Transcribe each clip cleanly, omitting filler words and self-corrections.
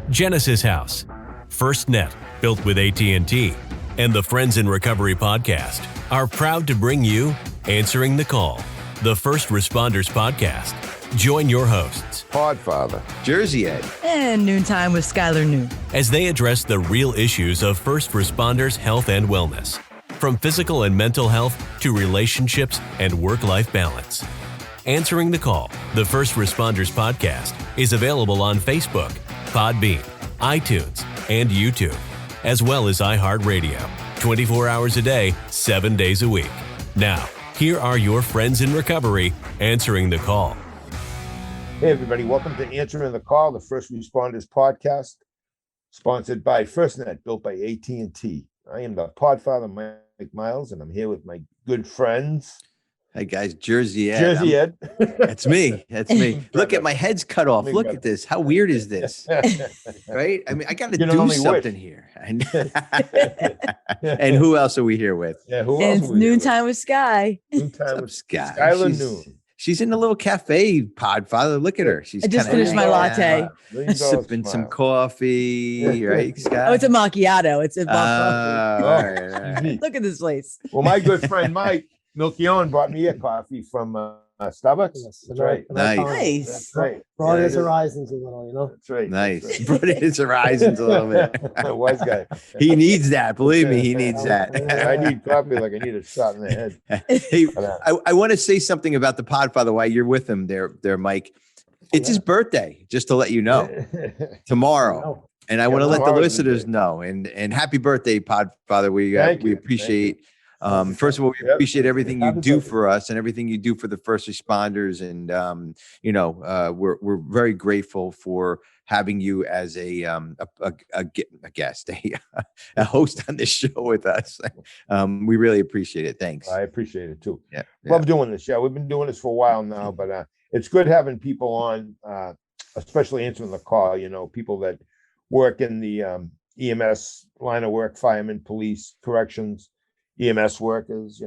Genesis House, FirstNet, built with AT&T, and the Friends in Recovery podcast are proud to bring you Answering the Call, the First Responders podcast. Join your hosts, Podfather, Jersey Ed, and Noontime with Skylar Noon, as they address the real issues of first responders' health and wellness, from physical and mental health to relationships and work-life balance. Answering the Call, the First Responders podcast, is available on Facebook, Podbean, iTunes, and YouTube, as well as iHeartRadio, 24 hours a day, 7 days a week. Now, here are your friends in recovery answering the call. Hey, everybody. Welcome to Answering the Call, the First Responders podcast, sponsored by FirstNet, built by AT&T. I am the Podfather, Mike Miles, and I'm here with my good friends. Hey guys, Jersey Ed. Jersey Ed. That's me. That's me. Look at my head's cut off. Look at this. How weird is this? Right? I mean, I got to do something here. And who else are we here with? Yeah, who and else? It's Noontime with Sky. Noontime with Sky. Skylar Noon. She's in a little cafe, Podfather. Look at her. She's I just finished my latte. Sipping some coffee, right, Sky? Oh, it's a macchiato. It's a right. Look at this place. Well, my good friend Mike Milchione brought me a coffee from Starbucks. Yes, That's right. Nice. That's right. Broaden his horizons a little, you know. That's right. Nice. Broaden his horizons a little bit. Wise guy. He needs that. Believe me, he needs that. I need coffee like I need a shot in the head. Hey, I want to say something about the Podfather while you're with him there, Mike. It's his birthday, just to let you know, tomorrow. And I want to let the listeners know. And happy birthday, Podfather. We appreciate. First of all, we appreciate everything you do for us and everything you do for the first responders. And, we're very grateful for having you as a guest, a host on this show with us. We really appreciate it. Thanks. I appreciate it too. Yeah. Love doing this. Yeah, we've been doing this for a while now, but it's good having people on, especially answering the call, people that work in the EMS line of work, firemen, police, corrections, EMS workers,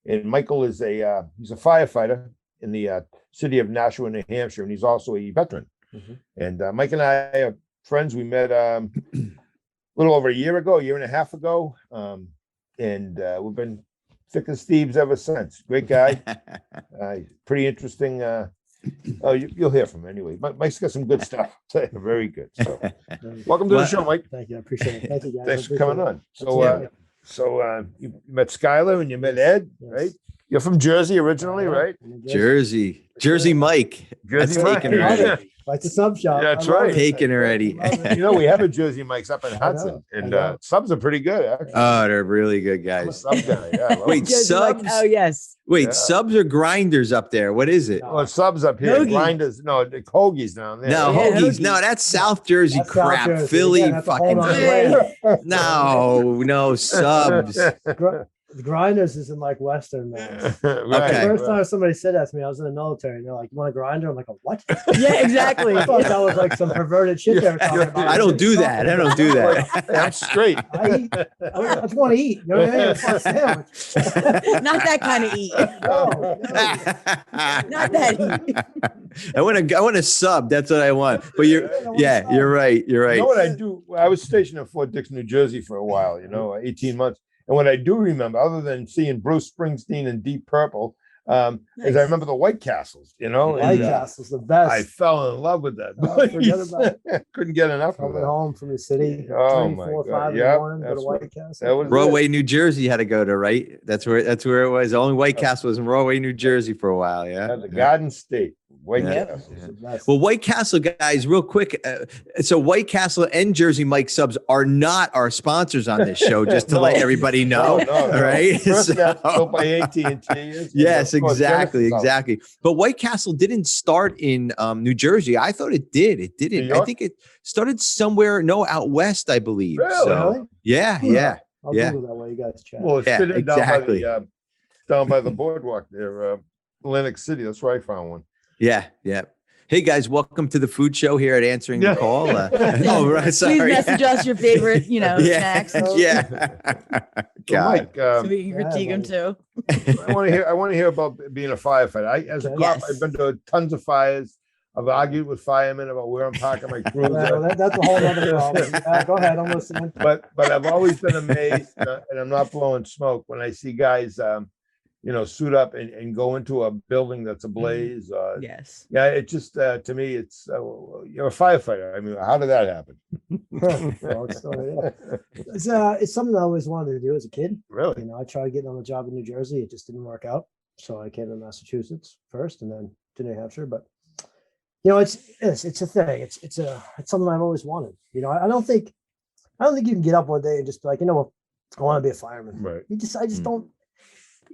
and Michael is he's a firefighter in the city of Nashua, New Hampshire, and he's also a veteran. Mm-hmm. And Mike and I are friends. We met a little over a year and a half ago, and we've been thick as thieves ever since. Great guy, pretty interesting. You'll hear from him anyway. Mike's got some good stuff. Very good. So, welcome to the show, Mike. Thank you. I appreciate it. Thank you, guys. Thanks for coming on. So you met Skylar and you met Ed, right? You're from Jersey originally, right? Jersey Mike. Jersey Mike. Taken already. Like the sub shop. That's right. Taken already. We have a Jersey Mike's up in Hudson, and subs are pretty good, actually. Oh, they're really good guys. Sub guy, yeah. Wait, subs? Oh, yes. Wait, subs or grinders up there? What is it? Well, subs up here. Hoagie. Grinders. No, the hoagies down there. No, Yeah, hoagies. hoagies. No, that's South Jersey That's crap. South Jersey. Philly Yeah, that's a fucking. whole nother No, subs. The grinders is in like Western, man. Right. Okay. The first time somebody said that to me, I was in the military, and they're like, "You want a grinder?" I'm like, "What?" Yeah, exactly. I thought that was like some perverted shit they were talking about. I don't do that. I don't do that. Hey, I'm straight. I just want to eat. You know what I mean? It's a sandwich. Not that kind of eat. No. Not that eat. I want a sub. That's what I want. But you're right. You're right. You know what I do? I was stationed in Fort Dix, New Jersey for a while, 18 months. And what I do remember, other than seeing Bruce Springsteen and Deep Purple, is I remember the White Castles, White Castle's the best. I fell in love with that. Forget about it. Couldn't get enough of Coming it. home from the city, Oh, 3, my 4, God. 5 in Yeah, the morning, go to that's White what- Castle. that was Broadway, New Jersey, you had to go to, right? That's where it was. The only White Castle was in Broadway, New Jersey for a while. Yeah. the Garden State. White Yeah. Castle. It's the best. Well, White Castle guys, real quick. So White Castle and Jersey Mike subs are not our sponsors on this show, just to No. let everybody know. No. Right? First, So- that's built by AT&T. Yes, Of course, exactly. Genesis. But White Castle didn't start in New Jersey. I thought it did. It didn't. New I York? think it started somewhere, out west, I believe. Really? So, Really? yeah. I'll yeah. Google that while you guys chat. Well, it's Yeah, fitted exactly. down by the boardwalk there, Atlantic City. That's where I found one. Yeah. Hey guys, welcome to the food show here at Answering the Call. Oh, right, sorry. Please message us your favorite, snacks. Yeah. So, God. Mike, So we can critique them too. I want to hear about being a firefighter. As a cop, Yes. I've been to tons of fires. I've argued with firemen about where I'm parking my Yeah, cruiser. well, that's a whole other problem. Go ahead, I'm listening. But I've always been amazed, and I'm not blowing smoke, when I see guys, suit up and go into a building that's ablaze. Yes. Yeah, it just to me, it's you're a firefighter. I mean, how did that happen? Well, it's something I always wanted to do as a kid. Really? You know, I tried getting on the job in New Jersey. It just didn't work out. So I came to Massachusetts first and then to New Hampshire. But it's a thing. It's something I've always wanted. I don't think you can get up one day and just be like, I want to be a fireman. Right. I just don't.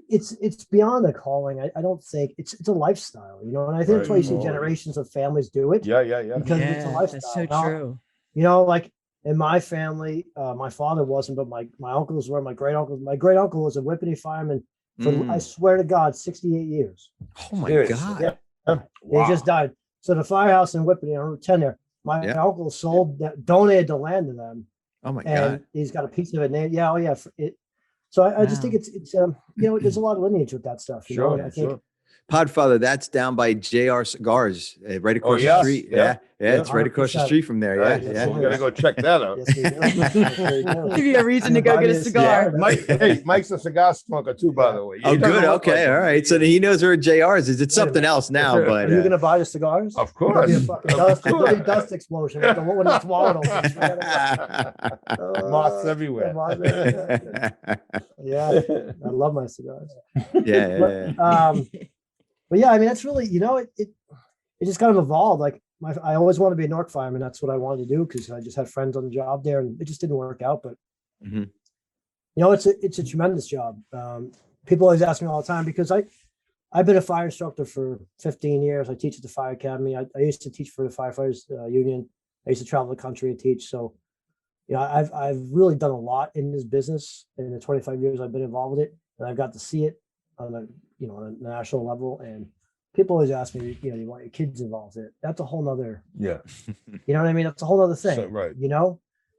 It's beyond a calling. I don't think it's a lifestyle, and I think that's why you see generations of families do it. Yeah. Because it's a lifestyle. That's so true. Like in my family, my father wasn't, but my uncles were, my great uncle was a Whippany fireman for, I swear to God, 68 years. Oh my Seriously. God. Yeah. He just died. So the firehouse in Whippany on Route 10 there, my uncle donated the land to them. Oh my and God. he's got a piece of it. Yeah. Oh yeah. So I just think it's there's a lot of lineage with that stuff. Sure. I think Podfather, that's down by JR Cigars, right across the street. Yeah. It's right across the 100%. street from there. Right. Yeah. We gotta go check that out. yes, we do. Yes, we do. Give you a reason to go get a cigar. Mike's a cigar smoker too, by the way. Oh, He doesn't good. look Okay. like All right. So he knows where JR's is. It's something else now, Are but you gonna buy the cigars? Of There'll course. be a fucking dust explosion when it's wallet opens. Moths everywhere. Yeah, I love my cigars. yeah. But yeah, I mean, that's really, it just kind of evolved. Like I always wanted to be a Nork fireman. That's what I wanted to do because I just had friends on the job there, and it just didn't work out. But it's a tremendous job. People always ask me all the time because I've been a fire instructor for 15 years. I teach at the fire academy. I used to teach for the firefighters union. I used to travel the country and teach. So, I've really done a lot in this business in the 25 years I've been involved with it, and I've got to see it on a national level. And people always ask me, you want your kids involved in it. That's a whole nother, Yeah. you know what I mean? That's a whole other thing. So, right.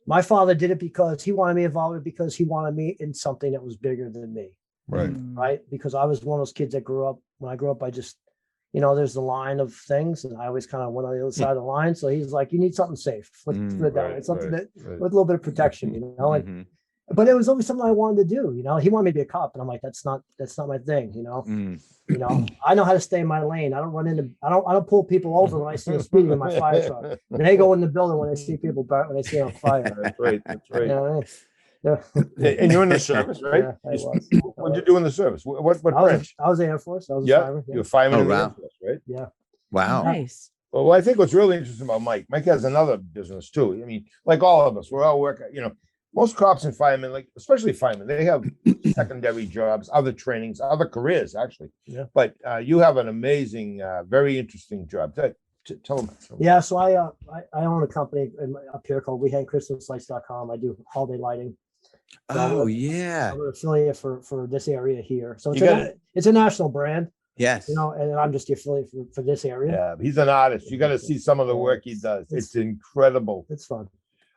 My father did it because he wanted me involved because he wanted me in something that was bigger than me. Right. Right. Because I was one of those kids that when I grew up, I just, there's the line of things and I always kind of went on the other side of the line. So he's like, you need something safe. Let's put it down. It's something that with a little bit of protection, but it was always something I wanted to do. He wanted me to be a cop, and I'm like, that's not my thing. I know how to stay in my lane. I don't pull people over when I see a speeding in my fire truck. And they go in the building when they see people when they see on fire. That's right. Yeah. And you're in the service, right? Yeah, I was. What'd you do in the service? What branch? I was in the Air Force. I was a Yeah, fireman. you're a fireman Oh, in the wow. Air Force, right? Yeah. Wow. Nice. Well, I think what's really interesting about Mike has another business too. I mean, like all of us, we're all working, most cops and firemen, like especially firemen, they have secondary jobs, other trainings, other careers, actually. Yeah. But you have an amazing, very interesting job. Tell them. Yeah. So I own a company up here called WeHangChristmasLights.com. I do holiday lighting. Oh, yeah. I'm an affiliate for this area here. So You it's a national brand, Yes. and I'm just the affiliate for this area. Yeah, he's an artist. You got to see some of the work he does. It's incredible. It's fun.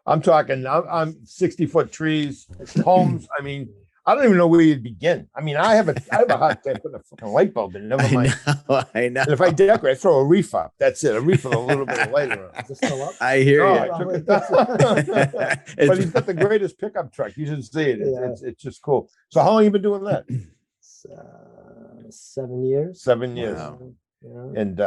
I'm talking, I'm 60-foot trees, homes. I mean, I don't even know where you'd begin. I mean, I have a hard time putting a fucking light bulb in. Never mind. I know. And if I decorate, I throw a reef up. That's it. A reef with a little bit of light around. Is it still up? I hear No, you. I took it down. But he's got the greatest pickup truck. You should see it. It's just cool. So how long you been doing that? 7 years. 7 years. Wow. Yeah. And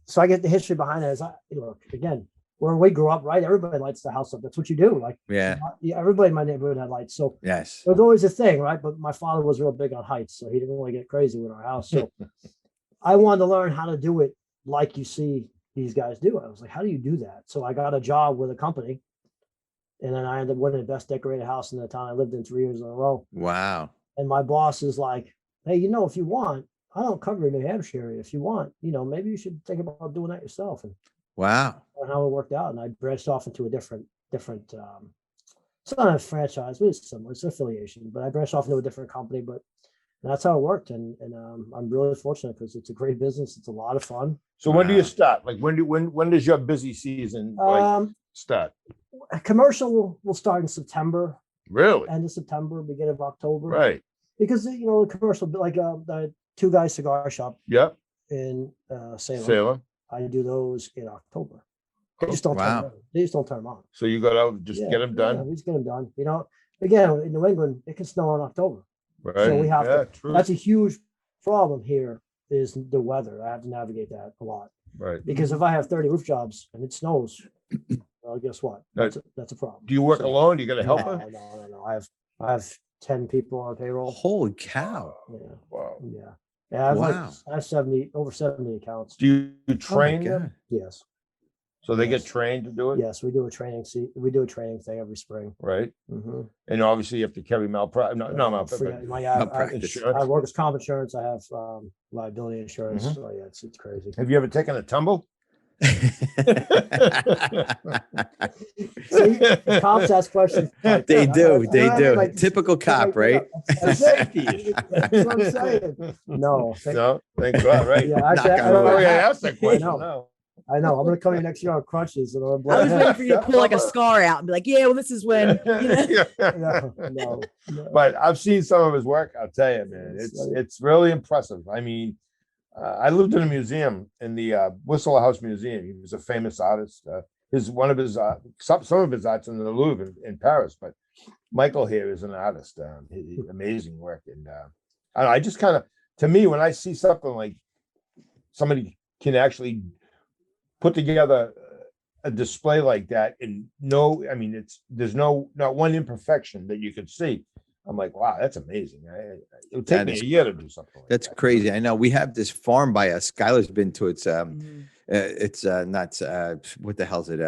So I get the history behind it. Look again, where we grew up, right? Everybody lights the house up. That's what you do. Like, everybody in my neighborhood had lights. So Yes. it was always a thing, right? But my father was real big on heights, so he didn't really get crazy with our house. So I wanted to learn how to do it like you see these guys do. I was like, how do you do that? So I got a job with a company, and then I ended up winning the best decorated house in the town I lived in 3 years in a row. Wow. And my boss is like, hey, if you want, I don't cover the New Hampshire area. If you want, maybe you should think about doing that yourself. And Wow. how it worked out. And I branched off into a different, it's not a franchise, but it's similar. It's an affiliation, but I branched off into a different company, but that's how it worked. And I'm really fortunate because it's a great business. It's a lot of fun. so when do you start? Like when does your busy season start? Commercial will start in September, Really? end of September, beginning of October. Right. Because, the commercial, like the Two Guys Cigar Shop Yep. in Salem. Salem. I do those in October. They just don't Wow. turn, they just don't turn them on. So you go out, just get them Yeah, done, we just get them done. You know, again, in New England, it can snow in October. right? So we have Yeah, to, true. that's a huge problem here is the weather. I have to navigate that a lot Right. because if I have 30 roof jobs and it snows, well, guess what? That's a problem. Do you work So, alone? Do you got a no, helper? no. I have 10 people on payroll. Holy cow. Yeah. Wow. Yeah. Yeah. I have Wow. I have over 70 accounts. Do you Oh my train them? God. Yes. So they get Yes. trained to do it? Yes. We do a training. We do a training thing every spring. Right. Mm-hmm. And obviously you have to carry malpractice. No, malpractice. Malpractice. I have workers' comp insurance. I have liability insurance. Mhm. So yeah, it's crazy. Have you ever taken a tumble? See, cops ask questions. Like They that. do. You They know what I mean? do. Like, Typical cop, right? That's it. That's what I'm saying. No. No, thank God, right? Yeah, actually, Knock I on don't wood. Sorry, I know. asked that question. know. No. I know. I'm gonna come here next year on crutches. And I'm I was waiting for you to pull like a scar out and be like, yeah, well, this is when, you know. no. But I've seen some of his work. I'll tell you, man, It's it's really impressive. I mean, I lived in a museum in the Whistler House Museum. He was a famous artist. Some of his art's in the Louvre in Paris. But Michael here is an artist. Amazing work, and I don't know, I just kind of, to me, when I see something like somebody can actually put together a display like that, and there's not one imperfection that you could see. I'm like, wow, that's amazing. It would take me a year to do something like That's that. crazy. I know we have this farm by us. Skylar's been to it. It's not what the hell's it?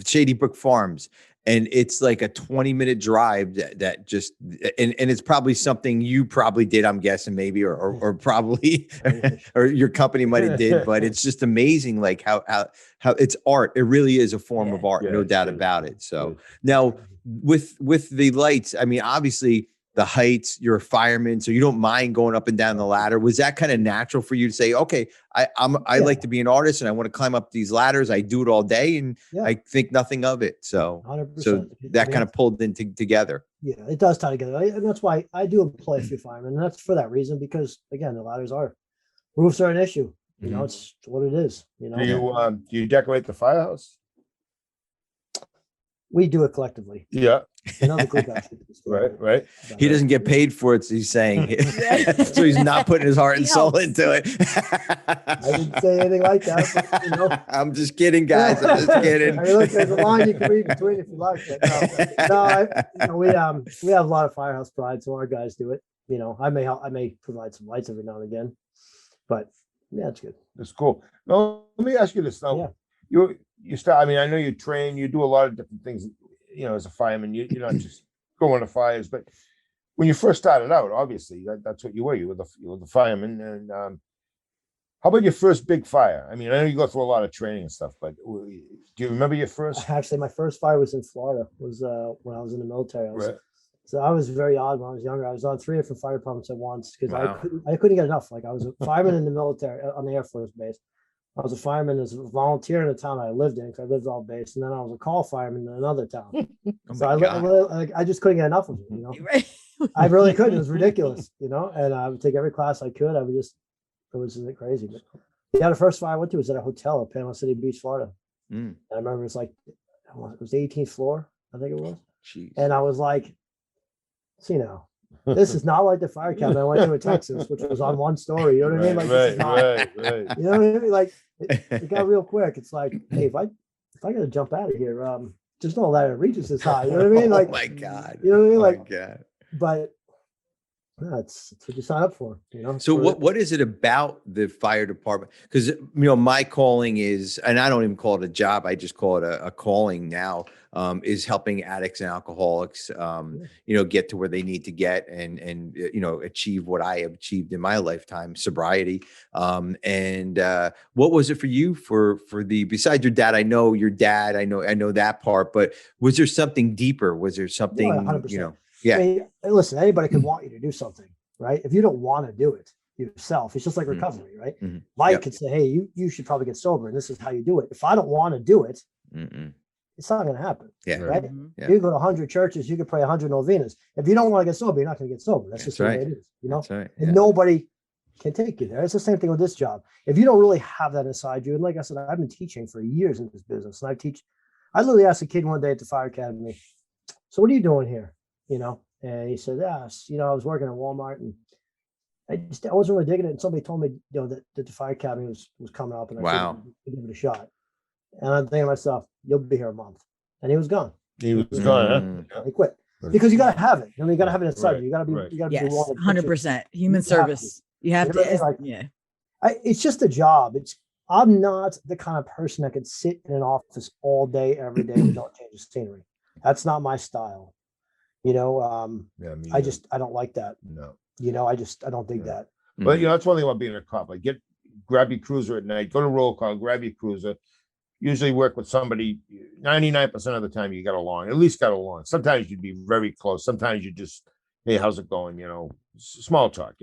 Shady Brook Farms. And it's like a 20-minute drive that just and it's probably something you probably did, I'm guessing, maybe, or probably or your company might have did, but it's just amazing like how it's art. It really is a form of art, Yeah, no doubt it is. about it. So It is. now with the lights, I mean, obviously the heights, you're a fireman, so you don't mind going up and down the ladder. Was that kind of natural for you to say, okay, I like to be an artist and I want to climb up these ladders. I do it all day and I think nothing of it. So 100%. so that kind of pulled together. Yeah, it does tie together. And that's why I do employ a few firemen. And that's for that reason, because again, the ladders roofs are an issue. You know, it's what it is. You know, Do you decorate the firehouse? we do it collectively. Yeah. Another group actually. Right. He doesn't get paid for it, he's saying. So he's not putting his heart and soul into it. I didn't say anything like that. But, you know. I'm just kidding, guys. I'm just kidding. I mean, look, there's a line you can read between if you like. But we have a lot of firehouse pride, so our guys do it. You know, I may provide some lights every now and again, but yeah, it's good. That's cool. Now, let me ask you this. Now, you start. I mean, I know you train. You do a lot of different things. You know, as a fireman, you're not just going to fires. But when you first started out, obviously that's what you were. You were the fireman. And how about your first big fire? I mean, I know you go through a lot of training and stuff, but do you remember your first? Actually, my first fire was in Florida. Was when I was in the military. So I was very odd when I was younger. I was on 3 different fire departments at once because I couldn't get enough. Like I was a fireman in the military on the Air Force base. I was a fireman as a volunteer in the town I lived in because I lived all base, and then I was a call fireman in another town. So I just couldn't get enough of it. You know, I really couldn't. It was ridiculous. You know, and I would take every class I could. It was crazy. But yeah, the first fire I went to was at a hotel in Panama City Beach, Florida. And I remember it was the 18th floor, I think it was. Jeez. And I was like, see now, this is not like the fire cabin I went to in Texas, which was on 1 story. You know what I mean? Like, this is not, you know what I mean? Like, it got real quick. It's like, hey, if I got to jump out of here, there's no ladder that reaches this high. You know what I mean? Like, oh my God. You know what I mean? Like, my God. But that's what you sign up for. You know. So what is it about the fire department? Because my calling is, and I don't even call it a job. I just call it a calling now. Is helping addicts and alcoholics, get to where they need to get and achieve what I have achieved in my lifetime, sobriety. And what was it for you besides your dad? I know your dad. I know that part. But was there something deeper? Was there something? 100%. Yeah. I mean, listen, anybody can want you to do something, right? If you don't want to do it yourself, it's just like recovery, right? Mike could say, hey, you should probably get sober, and this is how you do it. If I don't want to do it, it's not going to happen. Yeah. Right. Yeah. You go to 100 churches, you can pray 100 novenas. If you don't want to get sober, you're not going to get sober. That's just the way it is, you know. That's right. And nobody can take you there. It's the same thing with this job. If you don't really have that inside you, and like I said, I've been teaching for years in this business, and I literally asked a kid one day at the fire academy, so what are you doing here? And he said, yes, I was working at Walmart, and I wasn't really digging it. And somebody told me, that the fire academy was coming up, and I Wow. should give it a shot. And I'm thinking to myself, you'll be here a month. And he was gone. He was gone, huh? He quit. Because you got to have it. You got to have it inside you. You got to be, Right. you got to Yes, be willing to put your- 100%. Human you have service. You have You know what I mean? to. Like, Yeah. It's just a job. I'm not the kind of person that could sit in an office all day, every day without change the scenery. That's not my style. Yeah, I don't like that. no. I don't dig that. But that's one thing about being a cop. Like grab your cruiser at night, go to roll call, grab your cruiser. Usually work with somebody. 99% of the time you got along. At least got along. Sometimes you'd be very close. Sometimes you just, hey, how's it going? Small talk.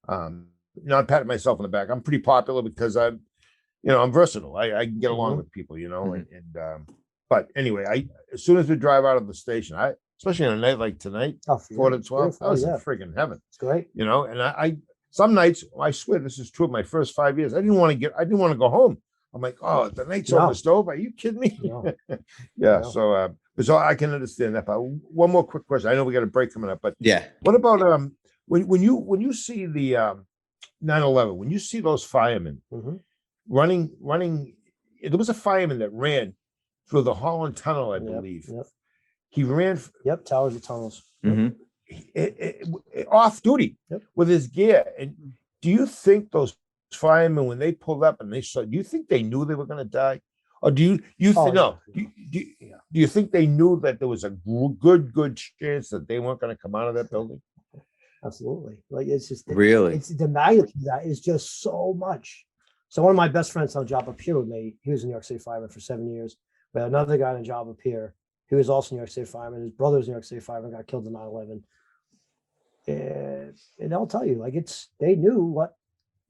Not patting myself on the back. I'm pretty popular because I'm versatile. I can get along with people. But anyway, as soon as we drive out of the station, especially on a night like tonight, 4 to 12, I was in friggin' heaven. It's great. And I some nights, I swear this is true of my first 5 years. I didn't want to go home. I'm like, oh, the night's almost over. Are you kidding me? No. Yeah. No. So I can understand that. But one more quick question. I know we got a break coming up, but Yeah. what about when you see the 9/11, when you see those firemen running, there was a fireman that ran through the Holland Tunnel, I believe. Yep. He ran. Towers and tunnels. Off duty with his gear. And Mm-hmm. do you think those firemen, when they pulled up and they saw, do you think they knew they were going to die? Or do you think, no, do you think they knew that there was a good chance that they weren't going to come out of that building? Absolutely. Like it's just Really? it's the magnitude of that is just so much. So one of my best friends on a job up here with me, he was a New York City fireman for 7 years. We had another guy on a job up here who was also New York City fireman. His brother was New York City fireman, got killed in 9/11. And I'll tell you, they knew what.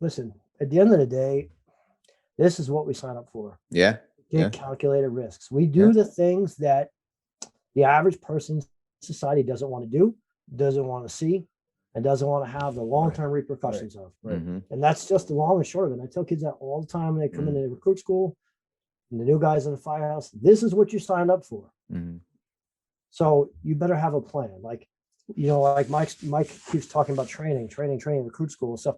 Listen, at the end of the day, this is what we sign up for. Yeah. Big calculated risks. We do the things that the average person in society doesn't want to do, doesn't want to see, and doesn't want to have the long-term repercussions of. Right. And that's just the long and short of it. And I tell kids that all the time when they come into recruit school, and the new guys in the firehouse, this is what you signed up for. So you better have a plan. Like Mike keeps talking about training, recruit school and stuff.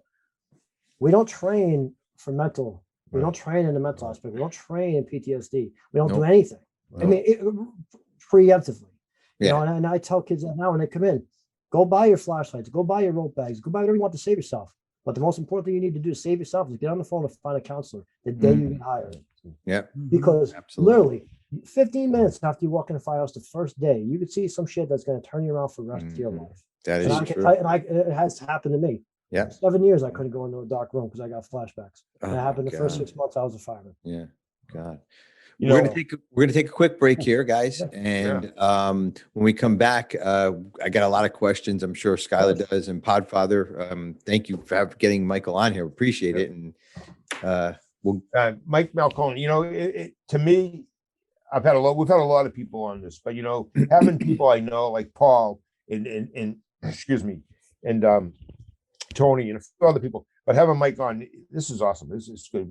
We don't train for mental. We don't train in the mental aspect. We don't train in PTSD. We don't do anything. I mean, preemptively. And I tell kids that now when they come in, go buy your flashlights, go buy your rope bags, go buy whatever you want to save yourself. But the most important thing you need to do to save yourself is get on the phone and find a counselor the day you get hired. Yeah. Because Absolutely. literally 15 minutes after you walk in the firehouse the first day, you could see some shit that's going to turn you around for the rest of your life. That And is true. it has happened to me. Yeah. 7 years I couldn't go into a dark room because I got flashbacks. And it Oh, happened the first God. 6 months I was a fireman. Yeah. God. You We're know, gonna take a quick break here, guys, and when we come back, I got a lot of questions. I'm sure Skylar does, and Podfather. Thank you for getting Michael on here. Appreciate it. And Mike Malcone, to me, we've had a lot of people on this, but having people I know like Paul and excuse me, and Tony and a few other people, but having Mike on, this is awesome. This is good.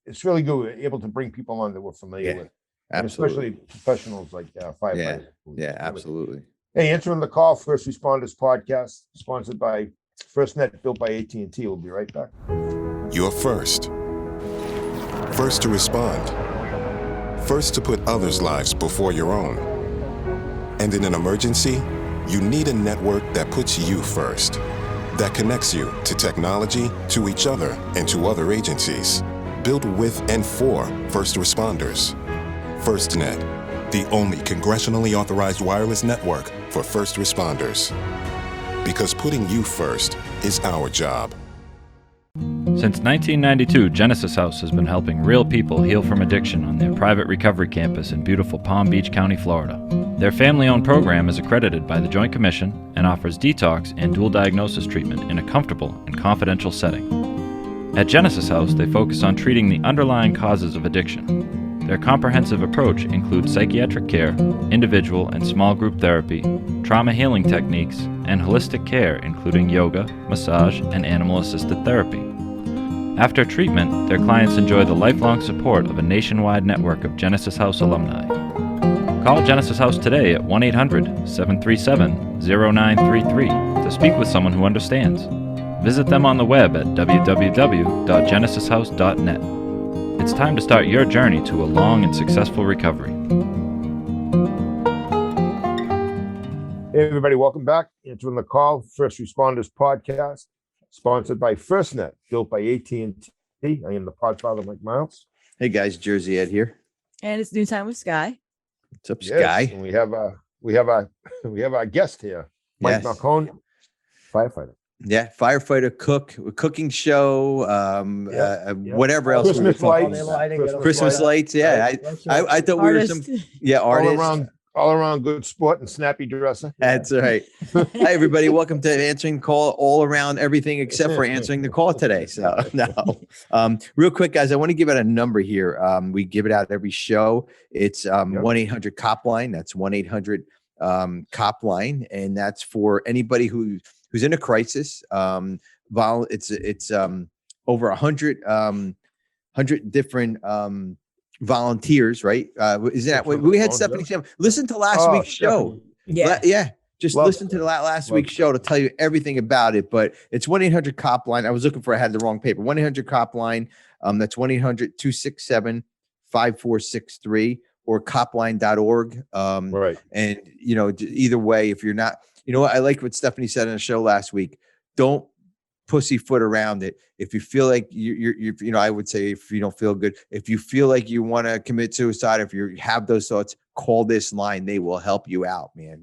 It's really good. We're able to bring people on that we're familiar with, and absolutely. especially professionals like firefighters. Yeah, absolutely. Hey, answering the call, First Responders Podcast, sponsored by FirstNet, built by AT&T. We'll be right back. You're first. First to respond. First to put others' lives before your own. And in an emergency, you need a network that puts you first. That connects you to technology, to each other, and to other agencies. Built with and for first responders. FirstNet, the only congressionally authorized wireless network for first responders. Because putting you first is our job. Since 1992, Genesis House has been helping real people heal from addiction on their private recovery campus in beautiful Palm Beach County, Florida. Their family-owned program is accredited by the Joint Commission and offers detox and dual diagnosis treatment in a comfortable and confidential setting. At Genesis House, they focus on treating the underlying causes of addiction. Their comprehensive approach includes psychiatric care, individual and small group therapy, trauma healing techniques, and holistic care, including yoga, massage, and animal-assisted therapy. After treatment, their clients enjoy the lifelong support of a nationwide network of Genesis House alumni. Call Genesis House today at 1-800-737-0933 to speak with someone who understands. Visit them on the web at www.genesishouse.net. It's time to start your journey to a long and successful recovery. Hey, everybody, welcome back. Answering the Call, First Responders Podcast, sponsored by FirstNet, built by AT&T. I am the podfather, Mike Miles. Hey guys, Jersey Ed here. And it's Noontime with Sky. What's up, Yes, Sky? and we have our guest here, Mike Yes. Marcone, firefighter. Yeah, firefighter, cook, cooking show, whatever else. we were Christmas talking lights, about. Christmas lights. Yeah, I thought we were some artists. All around good sport and snappy dresser. That's right. Hi, everybody. Welcome to Answering the Call, all around everything except for answering the call today. So, no. Real quick, guys, I want to give out a number here. We give it out every show. It's 1-800-COP-LINE. That's 1-800-COP-LINE. And that's for anybody who's in a crisis. It's over 100 different volunteers, right? Isn't that what we had? Stephanie, listen to last week's show. Yeah. Just Love listen to the last week's show to tell you everything about it. But it's 1-800-COP-LINE. I was looking for, I had the wrong paper. 1-800-COP-LINE. That's 1-800-267-5463 or copline.org. Right. And either way, if you're not, I like what Stephanie said on the show last week. Don't pussyfoot around it. If you feel like you're I would say, if you don't feel good, if you feel like you want to commit suicide, if you have those thoughts, call this line. They will help you out, man.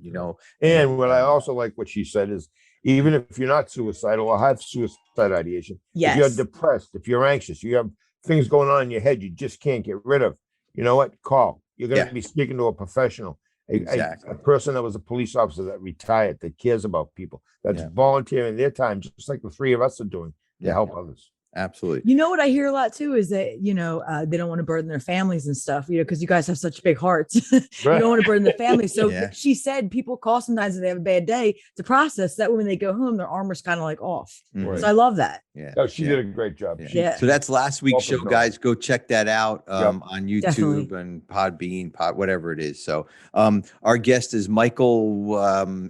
And what I also like what she said is, even if you're not suicidal or have suicide ideation, if you're depressed, if you're anxious, you have things going on in your head you just can't get rid of, you know what? Call. You're going to be speaking to a professional. Exactly. A person that was a police officer that retired, that cares about people, that's volunteering their time, just like the three of us are doing to help others. Absolutely. You know what I hear a lot too is that, they don't want to burden their families and stuff, because you guys have such big hearts. You don't want to burden the family. So she said people call sometimes if they have a bad day to process that when they go home, their armor's kind of like off. Right. So I love that. Yeah. Oh, she did a great job. Yeah. So that's last week's show, guys. Go check that out on YouTube Definitely. and Podbean, whatever it is. So our guest is Michael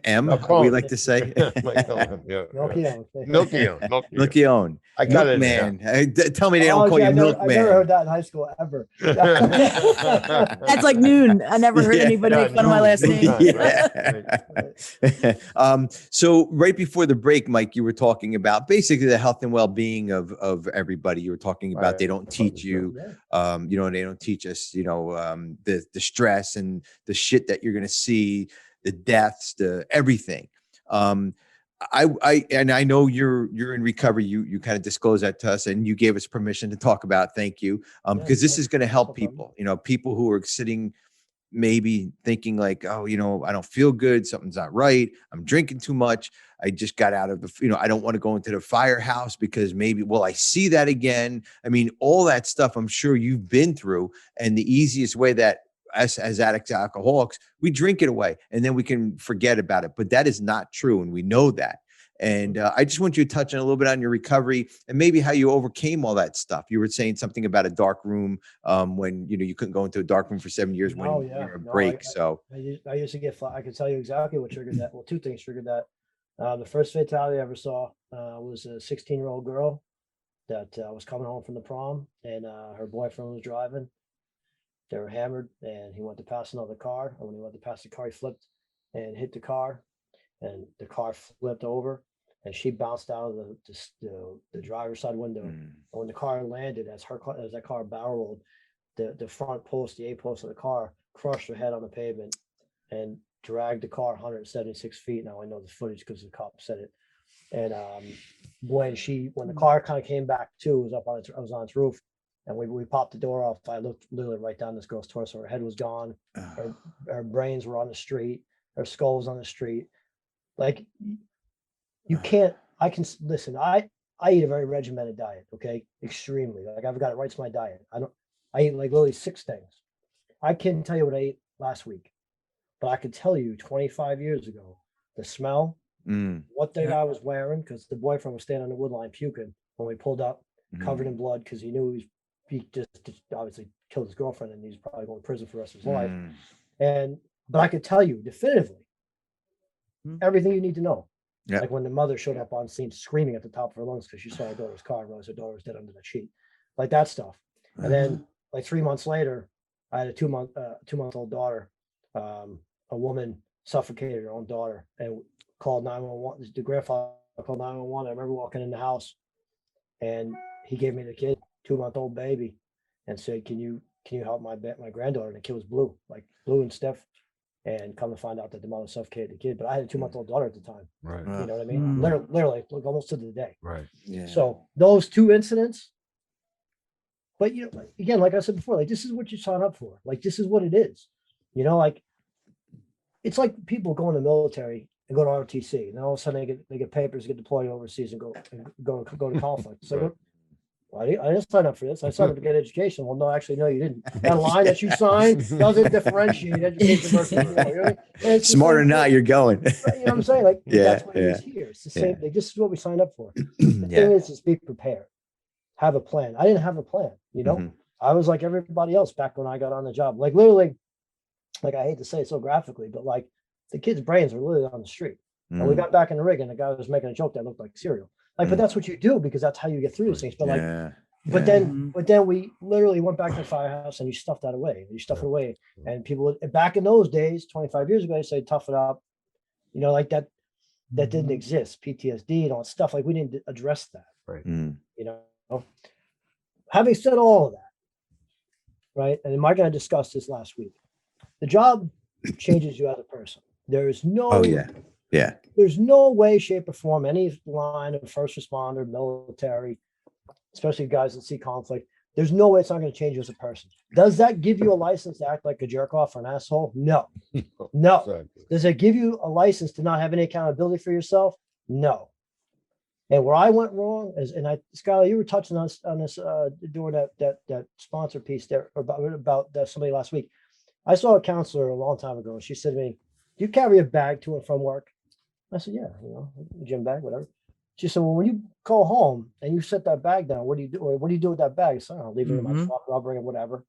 M. We like to say. Michael M. Milky-owned. I got it, man. Tell me they don't call you Milkman. I never heard that in high school ever. That's like noon. I never heard anybody make fun of my last name. So right before the break, Mike, you were talking about basically the health and well-being of everybody. You were talking about they don't teach you, they don't teach us, the stress and the shit that you're going to see, the deaths, the everything. I know you're in recovery. You kind of disclosed that to us, and you gave us permission to talk about it. Thank you. Because this is going to help people, people who are sitting maybe thinking like, oh, I don't feel good. Something's not right. I'm drinking too much. I just got out of the, I don't want to go into the firehouse because maybe, will I see that again? I mean, all that stuff I'm sure you've been through. And the easiest way that us as addicts, alcoholics, we drink it away and then we can forget about it. But that is not true. And we know that. And I just want you to touch on a little bit on your recovery and maybe how you overcame all that stuff. You were saying something about a dark room when, you couldn't go into a dark room for 7 years when you were a break. I used to get, I can tell you exactly what triggered that. Well, two things triggered that. The first fatality I ever saw was a 16-year-old girl that was coming home from the prom, and her boyfriend was driving. They were hammered, and he went to pass another car. And when he went to pass the car, he flipped and hit the car, and the car flipped over, and she bounced out of the driver's side window. And when the car landed, as that car barrel rolled, the front post, the A post of the car, crushed her head on the pavement and dragged the car 176 feet. Now I know the footage because the cop said it. And when the car kind of came back to, it was on its roof, and we popped the door off. I looked literally right down this girl's torso. Her head was gone. Her brains were on the street. Her skull was on the street. Like, you can't. I can listen. I eat a very regimented diet. Okay, extremely. Like, I've got it right to my diet. I eat like literally 6 things. I can't tell you what I ate last week, but I could tell you 25 years ago the smell, what the Yeah. guy was wearing, because the boyfriend was standing on the wood line puking when we pulled up, covered in blood, because he knew he just obviously killed his girlfriend and he's probably going to prison for the rest of his life. But I could tell you definitively everything you need to know. Yeah. Like when the mother showed up on scene screaming at the top of her lungs because she saw her daughter's car and realized her daughter was dead under the sheet, like that stuff. And then like 3 months later, I had a 2-month-old daughter. A woman suffocated her own daughter and called 911. The grandfather called 911. I remember walking in the house and he gave me the kid, 2-month-old baby, and said, can you help my granddaughter? And the kid was blue and stiff. And come to find out that the mother suffocated the kid. But I had a 2-month-old daughter at the time. Right. You know what I mean? Literally, like almost to the day. Right. Yeah. So those 2 incidents. But again, like I said before, like this is what you sign up for. Like this is what it is. Like it's like people go in the military and go to ROTC, and all of a sudden they get papers, get deployed overseas, and go to conflict. So I didn't sign up for this. I signed up to get education. Well, no, actually, no, you didn't. That line that you signed doesn't differentiate education versus Smart or not, you're going. You know what I'm saying? Like that's what it is yeah. here. It's the same. Like, this is what we signed up for. The Yeah. thing is be prepared. Have a plan. I didn't have a plan. I was like everybody else back when I got on the job. Like literally, like I hate to say it so graphically, but like the kids' brains were literally on the street. And we got back in the rig, and the guy was making a joke that looked like cereal. Like, but that's what you do because that's how you get through these things. But like, but then we literally went back to the firehouse and you stuffed that away. You stuff it away, and people back in those days, 25 years ago, they say tough it up. Like that didn't exist. PTSD and all that stuff. Like we didn't address that. Right. Having said all of that, right? And Mike and I discussed this last week. The job changes you as a person. There is no. There's no way, shape, or form, any line of first responder, military, especially guys that see conflict, there's no way it's not going to change you as a person. Does that give you a license to act like a jerk off or an asshole? No. Exactly. Does it give you a license to not have any accountability for yourself? No. And where I went wrong is, and Skylar, you were touching on this during that sponsor piece there about somebody last week. I saw a counselor a long time ago, and she said to me, "Do you carry a bag to and from work?" I said, "Yeah, gym bag, whatever." She said, "Well, when you go home and you set that bag down, what do you do? Or what do you do with that bag?" I said, "I'll leave it in my truck, or I'll bring it, whatever."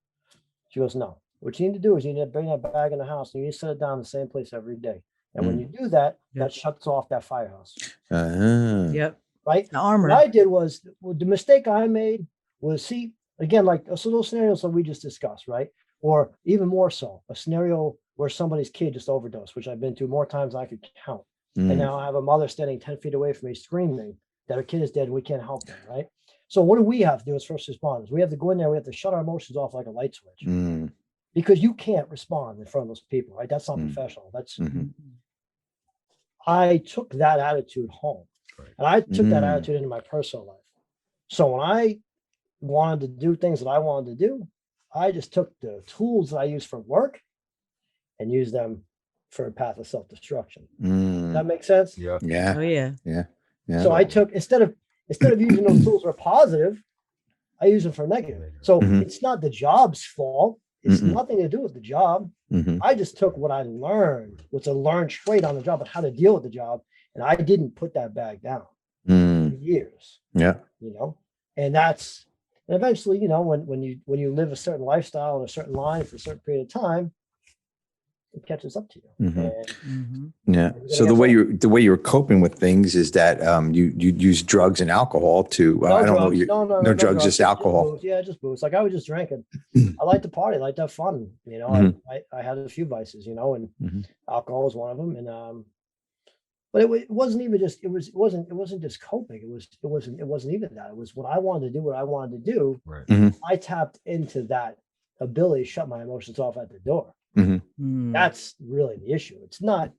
She goes, "No. What you need to do is you need to bring that bag in the house and you need to set it down in the same place every day. And when you do that, that shuts off that firehouse." Yep. Right. The armor. What I did was the mistake I made was see again, like so those scenarios that we just discussed, right? Or even more so, a scenario where somebody's kid just overdosed, which I've been to more times than I could count. And now I have a mother standing 10 feet away from me screaming that her kid is dead and we can't help them, right? So what do we have to do as first responders? We have to go in there, we have to shut our emotions off like a light switch. Because you can't respond in front of those people, right? That's not professional. That's I took that attitude home. And I took that attitude into my personal life. So when I wanted to do things that I wanted to do, I just took the tools that I use for work and used them for a path of self-destruction. Does that make sense? Yeah. Oh yeah. So I took instead of using those tools for positive, I use them for negative. So it's not the job's fault. It's nothing to do with the job. I just took what I learned, what's a learned trait on the job, but how to deal with the job. And I didn't put that bag down for years. And that's, and eventually, when you live a certain lifestyle and a certain line for a certain period of time, it catches up to you. So the way you're coping with things is that you use drugs and alcohol to no drugs, just alcohol. Just booze. Just booze. Like I was just drinking. I like to party, I like to have fun. I had a few vices, and alcohol was one of them. And but it wasn't even just it wasn't just coping. It wasn't even that. It was what I wanted to do. What I wanted to do. Right. I tapped into that ability to shut my emotions off at the door. That's really the issue. It's not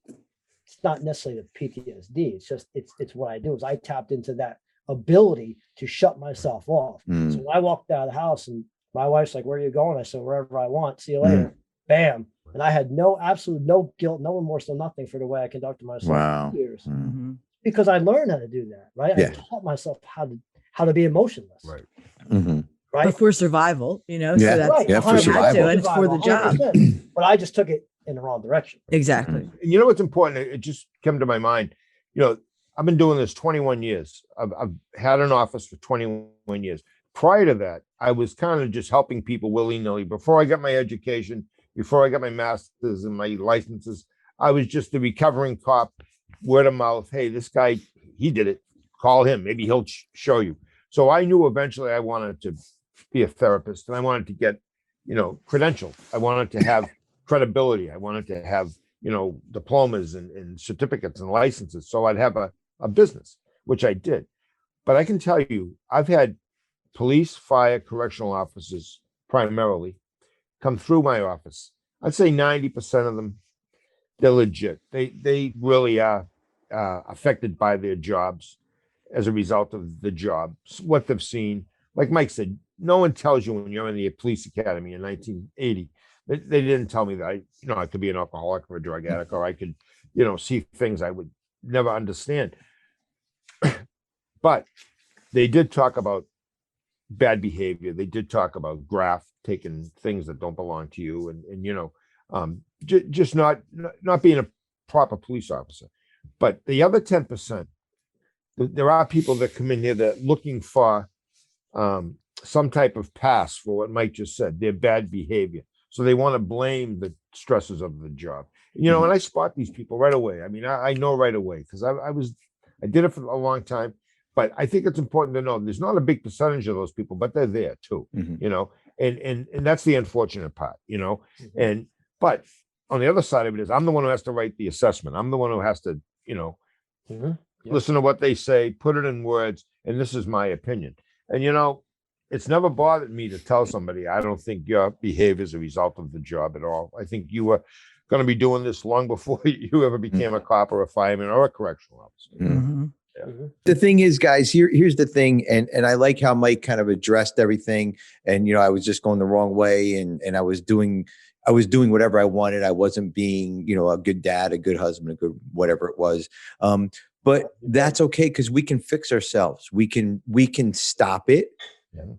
necessarily the PTSD. It's just it's what I do is I tapped into that ability to shut myself off. So when I walked out of the house and my wife's like, "Where are you going?" I said, "Wherever I want. See you later." Bam. And I had absolute no guilt, no remorse, no nothing for the way I conducted myself for years. Because I learned how to do that, right? I taught myself how to be emotionless. Right. Right. But for survival, so that's right. For survival. and it's for the job. 100%. But I just took it in the wrong direction. Exactly. you know what's important? It just came to my mind. You know, I've been doing this 21 years. I've had an office for 21 years. Prior to that, I was kind of just helping people willy-nilly. Before I got my education, before I got my master's and my licenses, I was just a recovering cop, word of mouth. Hey, this guy, he did it. Call him. Maybe he'll show you. So I knew eventually I wanted to be a therapist, and I wanted to get, credentialed. I wanted to have credibility. I wanted to have, diplomas and certificates and licenses. So I'd have a business, which I did. But I can tell you, I've had police, fire, correctional officers primarily come through my office. I'd say 90% of them, they're legit. They really are affected by their jobs as a result of the job, what they've seen. Like Mike said, no one tells you when you're in the police academy in 1980. They didn't tell me that I could be an alcoholic or a drug addict, or I could, see things I would never understand. But they did talk about bad behavior. They did talk about graft, taking things that don't belong to you, and just not being a proper police officer. But the other 10%, there are people that come in here that looking for some type of pass for what Mike just said, their bad behavior. So they want to blame the stresses of the job. And I spot these people right away. I mean, I know right away because I did it for a long time. But I think it's important to know there's not a big percentage of those people, but they're there too, and that's the unfortunate part, but on the other side of it is I'm the one who has to write the assessment. I'm the one who has to, listen to what they say, put it in words, and this is my opinion. And it's never bothered me to tell somebody, I don't think your behavior is a result of the job at all. I think you were going to be doing this long before you ever became a cop or a fireman or a correctional officer. Yeah. The thing is, guys, here's the thing. And I like how Mike kind of addressed everything. And, I was just going the wrong way and I was doing whatever I wanted. I wasn't being, a good dad, a good husband, a good, whatever it was. But that's okay. Cause we can fix ourselves. We can stop it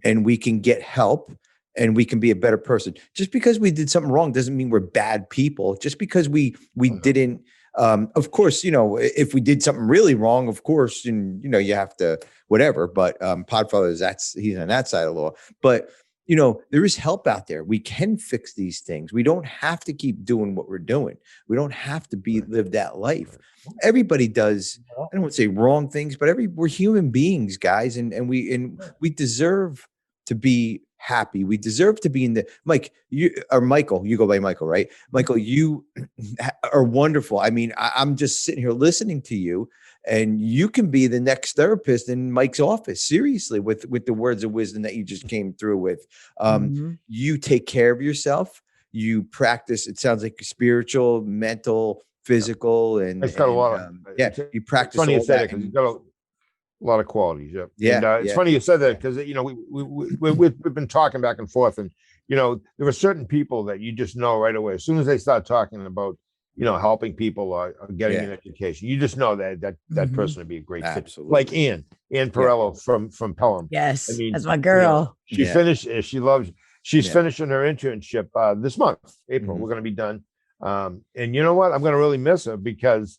and we can get help and we can be a better person. Just because we did something wrong doesn't mean we're bad people. Just because we didn't, of course, if we did something really wrong, of course, and you have to whatever. But Podfather he's on that side of the law. But there is help out there. We can fix these things. We don't have to keep doing what we're doing. We don't have to live that life. Everybody does. I don't want to say wrong things, but we're human beings, guys, and we deserve to be happy. We deserve to be in the Michael, you go by Michael, right? Michael, you are wonderful. I mean, I'm just sitting here listening to you and you can be the next therapist in Mike's office. Seriously, with the words of wisdom that you just came through with. You take care of yourself. You practice, it sounds like spiritual, mental, physical, and it's got a lot of, you practice. Funny you said it because you've got a lot of qualities. It's funny you said that because we've been talking back and forth, and there are certain people that you just know right away as soon as they start talking about helping people or getting an education, you just know that person would be a great fit. Like Ann Perello from Pelham. Yes, I mean, that's my girl. She finished. She's finishing her internship this month, April. We're going to be done. And you know what? I'm going to really miss her because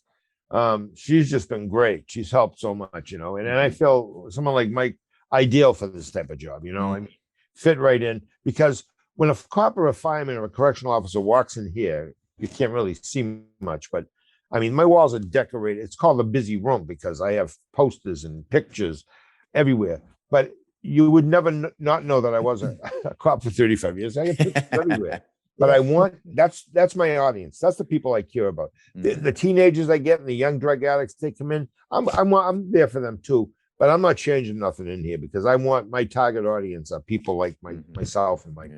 she's just been great. She's helped so much, and I feel someone like Mike ideal for this type of job, I mean, fit right in, because when a cop or a fireman or a correctional officer walks in here, you can't really see much, but I mean, my walls are decorated. It's called a busy room because I have posters and pictures everywhere, but you would never not know that I was a cop for 35 years. I have pictures everywhere. But that's my audience. That's the people I care about. The teenagers I get and the young drug addicts, they come in. I'm there for them too. But I'm not changing nothing in here because I want my target audience are people like myself and Mike.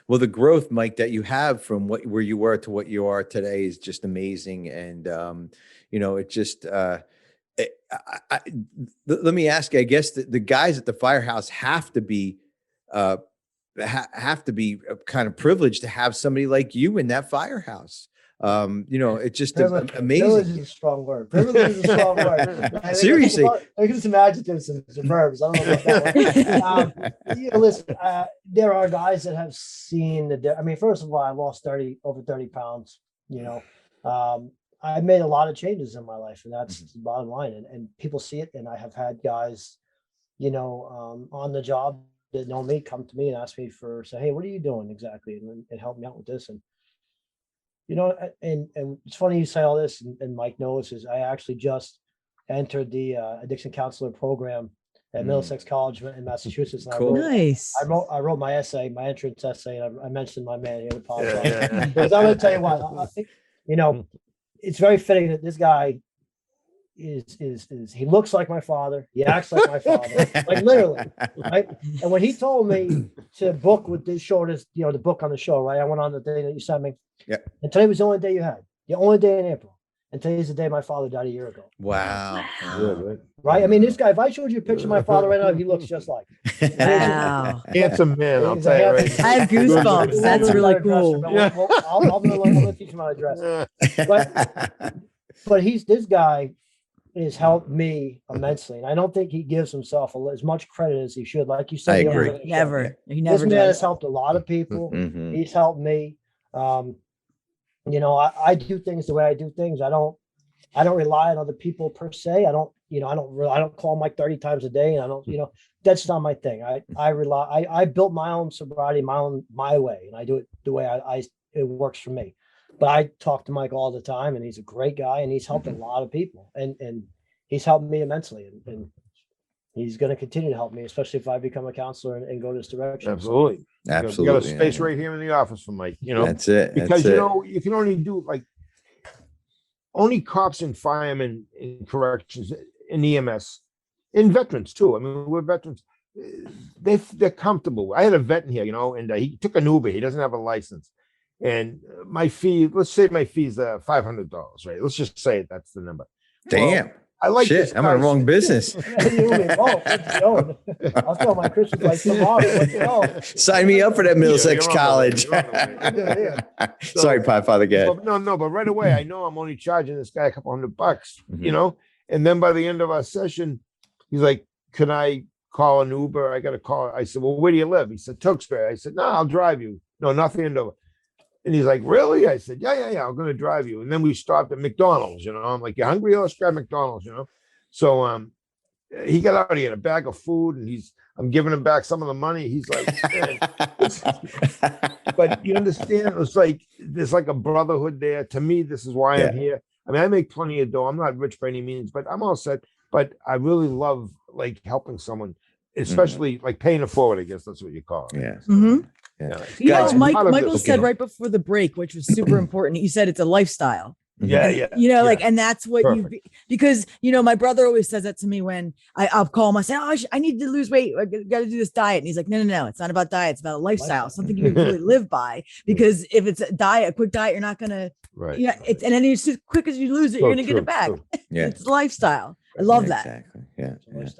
Well, the growth, Mike, that you have from where you were to what you are today is just amazing. And it just let me ask you. I guess the guys at the firehouse have to be kind of privileged to have somebody like you in that firehouse. It's just amazing. Privilege is a strong word. Privilege is a strong word. Seriously. I give some adjectives and some verbs. I don't know about that one. Listen, there are guys that have seen I mean, first of all, I lost over 30 pounds, I made a lot of changes in my life, and that's the bottom line. And people see it. And I have had guys, on the job that know me come to me and ask me say, hey, what are you doing exactly? And help me out with this. And, and it's funny you say all this, and Mike knows, is I actually just entered the addiction counselor program at Middlesex College in Massachusetts. And Cool. Nice. I wrote my essay, my entrance essay, and I mentioned my man here at the podcast. Because I'm going to tell you what, I think, it's very fitting that this guy is he looks like my father. He acts like my father, like literally. Right. And when he told me to book with this show, the book on the show, right? I went on the day that you sent me. Yeah. And today was the only day you had, the only day in April. And today's the day my father died a year ago. Wow. Right. I mean, this guy, if I showed you a picture of my father right now, he looks just like. Wow. Handsome man, I'll tell you right. I have goosebumps. That's really cool. I'm gonna teach him my address. But this guy has helped me immensely, and I don't think he gives himself as much credit as he should. Like you said, I agree. Never. He This never man does. has helped a lot of people. Mhm. He's helped me. I do things the way I do things. I don't rely on other people per se. I don't call Mike 30 times a day. And I don't, that's not my thing. I built my own sobriety, my way, and I do it the way it works for me. But I talk to Mike all the time, and he's a great guy, and he's helped a lot of people, and he's helped me immensely, and he's going to continue to help me, especially if I become a counselor and go this direction. Absolutely. Absolutely. You got a space right here in the office for Mike, That's it. because, you can only do only cops and firemen in corrections, in EMS, in veterans too. I mean, we're veterans. They're comfortable. I had a vet in here, and he took an Uber. He doesn't have a license. And my fee, let's say my fee is $500, right? Let's just say that's the number. Damn. Well, I like Shit, this I'm in the wrong business. I'll tell my Christmas like tomorrow. Sign me up for that Middlesex College. Sorry, Podfather, again. No, but right away, I know I'm only charging this guy a couple $100, And then by the end of our session, he's like, can I call an Uber? I got to call. I said, well, where do you live? He said, Tewksbury. I said, no, I'll drive you. No, nothing in Dover. And he's like, really? I said, yeah, I'm going to drive you. And then we stopped at McDonald's, I'm like, you hungry? Let's grab McDonald's, So he got out, he had a bag of food, and I'm giving him back some of the money. He's like, but you understand, it's like, there's like a brotherhood there. To me, this is why I'm here. I mean, I make plenty of dough. I'm not rich by any means, but I'm all set. But I really love helping someone, especially like paying it forward, I guess that's what you call it. Yeah. Mm-hmm. Yeah. Michael said right before the break, which was super important. He said it's a lifestyle. Yeah. And that's what because my brother always says that to me when I'll call him. I say, I need to lose weight. I got to do this diet. And he's like, no. It's not about diet. It's about a lifestyle, something you can really live by. Because if it's a quick diet, you're not going to, and then as quick as you lose it, you're going to get it back. Yeah. It's a lifestyle. I love that. Exactly. Yeah.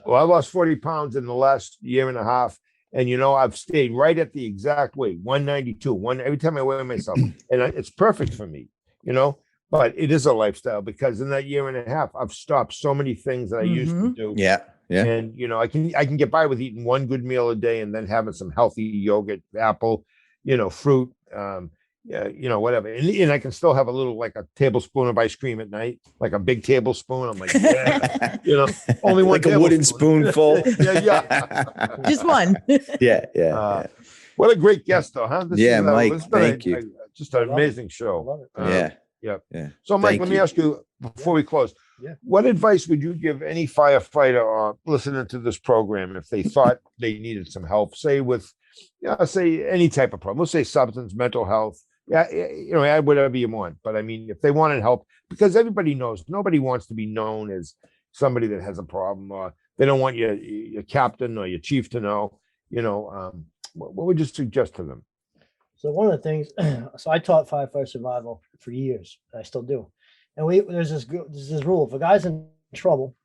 Well, I lost 40 pounds in the last year and a half. And, I've stayed right at the exact weight, 192, every time I weigh myself. And it's perfect for me, but it is a lifestyle because in that year and a half, I've stopped so many things that I used to do. Yeah. And, I can get by with eating one good meal a day and then having some healthy yogurt, apple, fruit, whatever. And I can still have a little, like a tablespoon of ice cream at night, like a big tablespoon. I'm like, only one like a wooden spoonful. Yeah. Just one. Yeah. What a great guest, though, huh? Mike, thank you. Just an amazing show. Yeah. So, Mike, let me ask you before we close. Yeah. What advice would you give any firefighter listening to this program if they thought they needed some help, say with, say any type of problem? Let's say substance, mental health. Add whatever you want. But I mean, if they wanted help, because everybody knows, nobody wants to be known as somebody that has a problem, or they don't want your captain or your chief to know. What would you suggest to them? So one of the things, so I taught firefighter survival for years. And I still do. And there's this rule: if a guy's in trouble,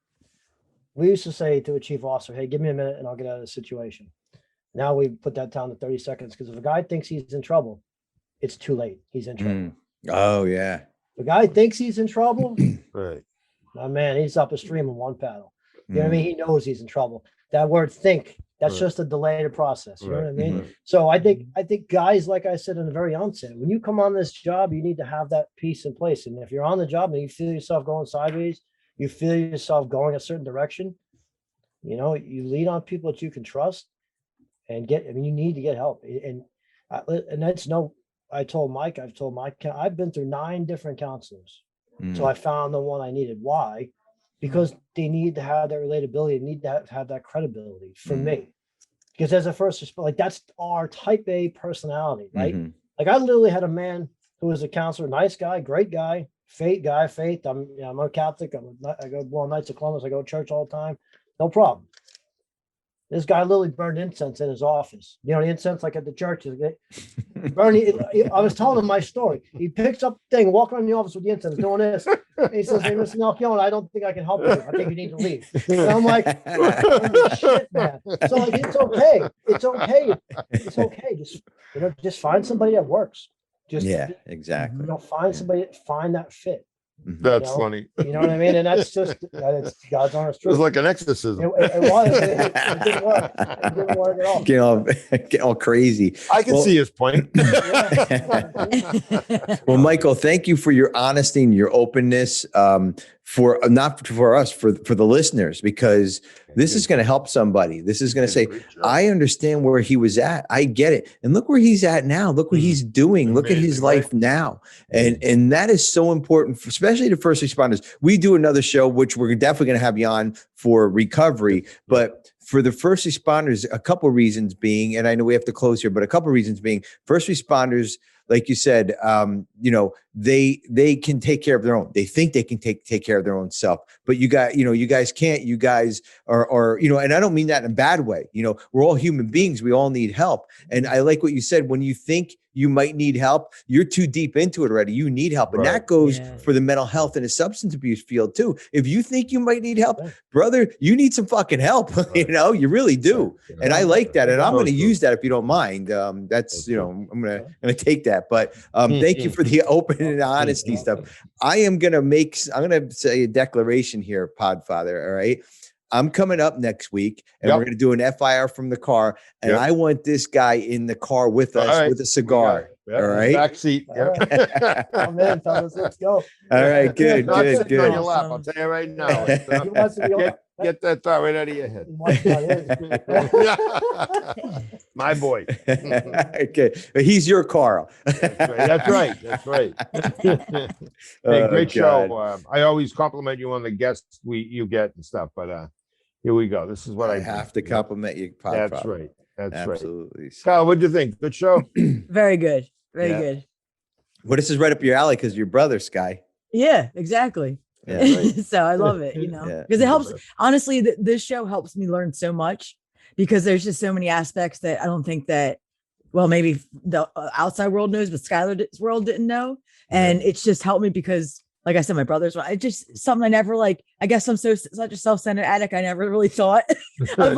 we used to say to a chief officer, "Hey, give me a minute, and I'll get out of the situation." Now we put that down to 30 seconds because if a guy thinks he's in trouble, it's too late. He's in trouble. Oh, yeah. The guy thinks he's in trouble. Right. Oh, man, he's up a stream in one paddle. You know what I mean? He knows he's in trouble. That word think That's just a delay to process. You know what I mean? So I think guys, like I said in the very onset, when you come on this job, you need to have that piece in place. And if you're on the job and you feel yourself going sideways, you feel yourself going a certain direction, you lean on people that you can trust and you need to get help. And I told Mike, I've been through 9 different counselors. So I found the one I needed. Why? Because they need to have that relatability, need to have that credibility for me. Because as a first responder, like that's our type A personality, right? Like I literally had a man who was a counselor, nice guy, great guy, faith. I'm a Catholic. I go on Knights of Columbus. I go to church all the time. No problem. This guy literally burned incense in his office. The incense like at the church. I was telling him my story. He picks up the thing, walking around the office with the incense, doing this. And he says, "Hey, Mr. Melchior, I don't think I can help you. I think you need to leave." And I'm like, "Holy shit, man." So like, it's okay. Just find somebody that works. Exactly. Find somebody, find that fit. That's funny. You know what I mean? And that's just God's honest truth. It was like an exorcism. It was. It didn't work. It didn't work at all. Get all crazy. I can see his point. Well, Michael, thank you for your honesty and your openness. For not for us, for the listeners, because this is going to help somebody. This is going to say, I understand where he was at. I get it. And look where he's at now. Look what he's doing. Look at his life now. And that is so important, especially to first responders. We do another show, which we're definitely going to have you on for recovery. But for the first responders, a couple of reasons being, and I know we have to close here, but a couple of reasons being, first responders, like you said, they can take care of their own. They think they can take care of their own self, but you guys can't. You guys are, and I don't mean that in a bad way. We're all human beings. We all need help. And I like what you said. When you think you might need help, you're too deep into it already. You need help. And that goes for the mental health and the substance abuse field too. If you think you might need help, brother, you need some fucking help. You really do. And I like that. And I'm going to use that if you don't mind. That's, I'm going to take that. But thank you for the open and honesty stuff. I'm going to say a declaration here, Podfather. All right. I'm coming up next week and we're going to do an FIR from the car. And I want this guy in the car with us with a cigar. All right. Backseat. Oh man, fellas, let's go. All right. Good. On your lap, I'll tell you right now. Get that thought right out of your head. My boy. Okay. He's your Carl. That's right. Hey, great show. I always compliment you on the guests you get and stuff, but here we go. This is what I have to compliment you. That's right. That's absolutely right. Kyle, what'd you think? Good show? Very good. Very good. Well, this is right up your alley because your brother, Sky. Yeah, exactly. Yeah, right. So I love it, because it helps. Honestly, this show helps me learn so much because there's just so many aspects that I don't think that, maybe the outside world knows, but Skylar's world didn't know. And it's just helped me because, like I said, my brother's one. It's just something I never I guess I'm such a self-centered addict. I never really thought of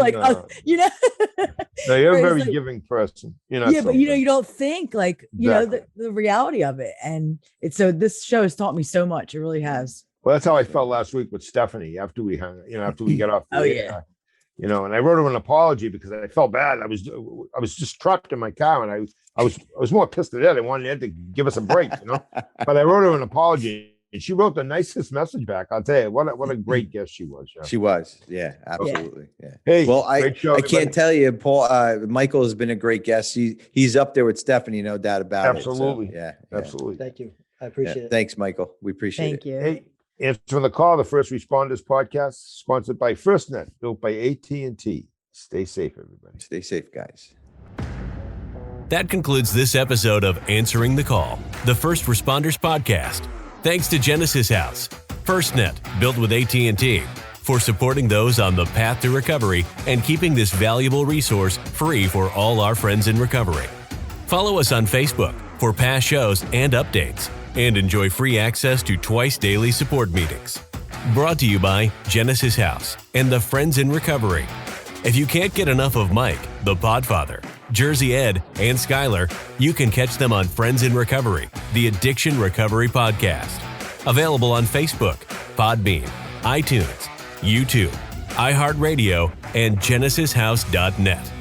No, you're a very giving person. But you don't think the reality of it. And so this show has taught me so much. It really has. Well, that's how I felt last week with Stephanie after we hung, after we get off. And I wrote her an apology because I felt bad. I was just trapped in my car, and I was more pissed at Ed. I wanted Ed to give us a break, But I wrote her an apology, and she wrote the nicest message back. I'll tell you what a great guest she was. She was, absolutely, yeah. Hey, well, I can't tell you, Paul. Michael has been a great guest. He's up there with Stephanie, no doubt about it. Absolutely, absolutely. Thank you. I appreciate it. Thanks, Michael. We appreciate it. Thank you. Hey. Answering the Call, the First Responders Podcast, sponsored by FirstNet, built by AT&T. Stay safe, everybody. Stay safe, guys. That concludes this episode of Answering the Call, the First Responders Podcast. Thanks to Genesis House, FirstNet, built with AT&T, for supporting those on the path to recovery and keeping this valuable resource free for all our friends in recovery. Follow us on Facebook for past shows and updates, and enjoy free access to twice daily support meetings. Brought to you by Genesis House and the Friends in Recovery. If you can't get enough of Mike, the Podfather, Jersey Ed, and Skylar, you can catch them on Friends in Recovery, the Addiction Recovery Podcast. Available on Facebook, Podbean, iTunes, YouTube, iHeartRadio, and GenesisHouse.net.